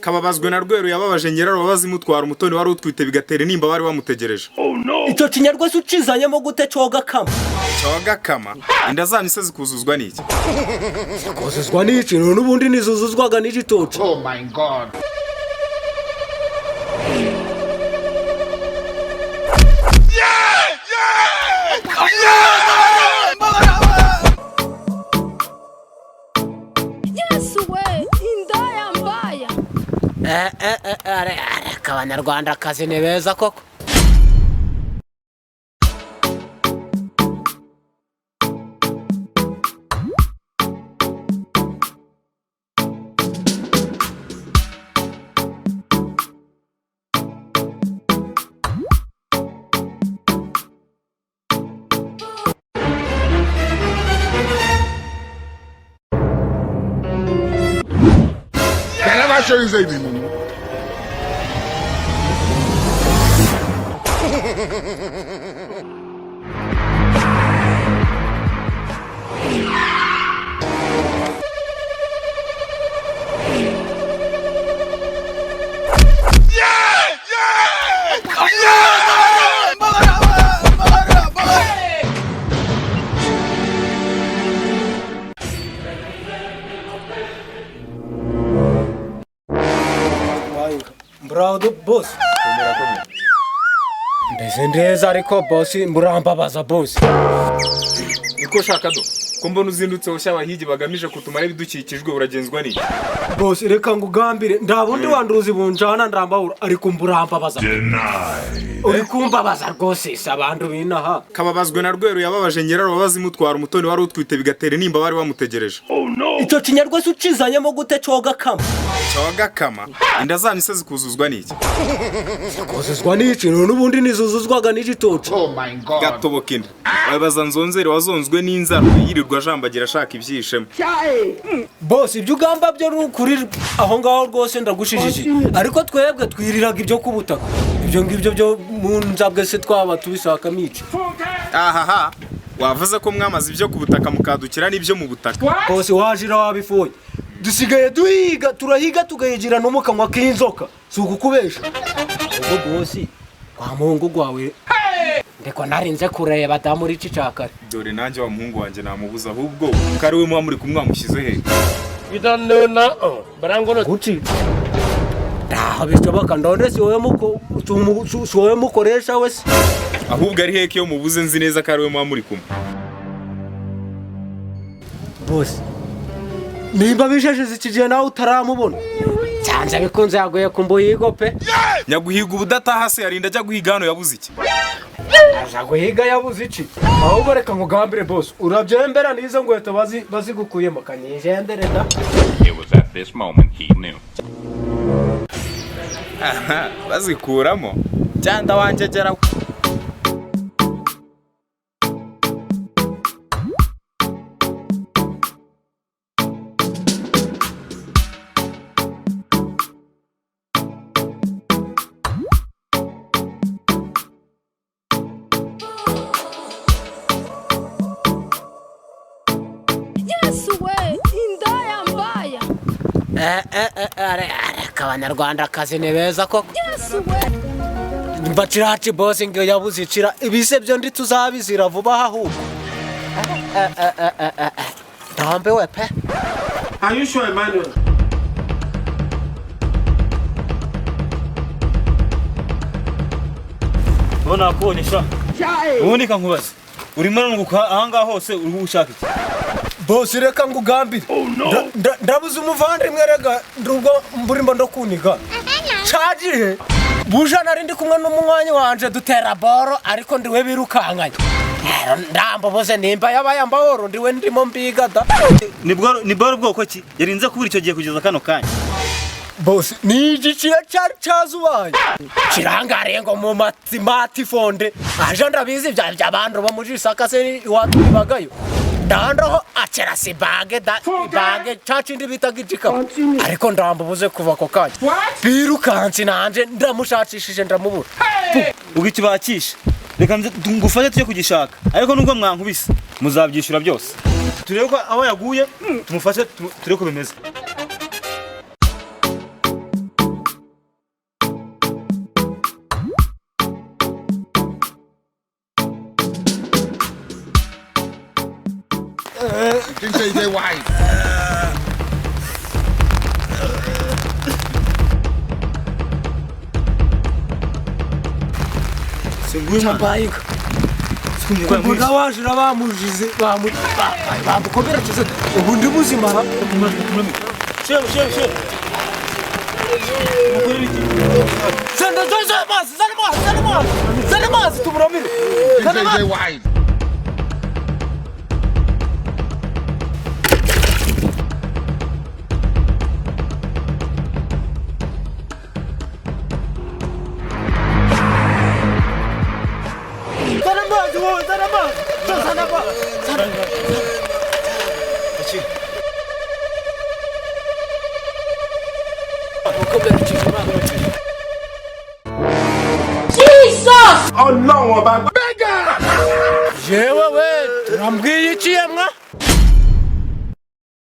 kababazwe na rweru yababaje nyiraro bazimutwara umutoni wari utwite bigatera nimba bari bamutegereje. Icyo kinyarwa se ucizanyemo gute cyoga kama? Cyoga kama inda zanyu se zikuzuzwa n'iki? Zikuzuzwa n'iki n'ubundi nizuzuzwaga n'igitoki. Oh my god. Abanyarwanda kazi ni beza koko. Show you something. Bravo boss. Mbese ndeza ariko boss murambabaza boss. Niko shaka do. Ko mbona uzindutse ushyabahigi bagamije kutumara ibidukikijwe uragenzwa ni. Boss reka ngugambire ndabundi wanduzi bunjana ndambahura ariko mburambabaza. Uri kumbabaza rwose abantu binaha. Kababazwe na rweru yababaje nyiraro bazimutwara umutoni wari utwite bigatera nimba bari bamutegereje. Icyo kinyarwa se ucizanyemo gute cyoga kama? Cyoga kama inda zanyu se zikuzuzwa n'iki? Zikuzuzwa n'iki n'ubundi nizuzuzwaga n'igitoki. Oh my god. Gatoboka inda wabaza nzonzere wazonzwe n'inzara yirirwa jambagira ashaka ibyishemo. Boss ibyo ugamba byo rukuri aho ngaho rwose ndagushijije ariko twebwe twiriraga ibyo kubutaka ibyo ngibyo byo mu nzabwe se twaba tubishaka mice. Ahaha wavuze ko mwamaze ibyo kubutaka mukadukira n'ibyo mu butaka. Boss wajira wabifuye dusigaye duhiga turahiga tugayigira no mukanwa k'inzoka suko kubesha. Ubwo boss kwa muhungu gwawe ndeko narinze kureba damuri cicakare. Dore nanjye wa muhungu wanje namubuza ahubwo kari we muri kumwamushize he. Bidanona barangono guci. Bishoboka ndone si wowe mukoresha wese. Ahubwo ari heke yo mubuze nzi neza kari we muri kumwe. Boss nimba bisheje zikigiye nawe utaramubona cyanze bikunze yaguye kumbuyigo pe. Nyaguhiga ubudataha se yarinda ajya guhiga hano yabuze iki? Aja guhiga yabuze iki? Ahubwo reka ngugambire boss urabyembera nizo ngweto bazigukuyemo kanyigendere da. It was at this moment he knew. Aha bazikuramo cyanda wanje geraho. Abanyarwanda kazi ni beza koko. Mbaciraci boss ngo yabuzicira ibise byo ndi tuzabizira vuba ahubwo. Dambe we pe. Are you sure, Emmanuel? Bona kuonyesha. Ubundi kankubaza. Urimo nunguka ahanga hose uri gushaka iki? Boss reka ngugambire. Ndabuze umuvandimwe rega ndubwo mburimbo ndokuniga. Cagihe buja narindi kumwe n'umwanya wanje dutera boro ariko ndiwe birukanganye. Ndamboboze nimba yabayamba horo ndiwe ndimo mbiga da. Ni boro bwoko ki? Yarinze kubura icyo giye kugeza kano kanya. Boss ni igiciro cyari cyazubaye. Kirangariye ngo mu matimati fonde. Aje ndabizi by'abantu bo muri sakase watubagayo. Ndando achera sibage da ibage chachindi bitagijika ariko ndambubuze kuva ko kanya birukansi nanje ndamushakishije ndamubura Ugikibakisha reka ngufate tuje kugishaka ariko nubwo mwankubise muzabyishura byose turebe ko aho yaguye tumufashe tureko bimeze. This is the wife. Chambayika. Kumbuga wajira bamujize bamukomerekeje ubundi buzima. Shehe. Zana mazi tumuramire. This is the wife. Oh no, about Jewe we turambwiye iki yemwa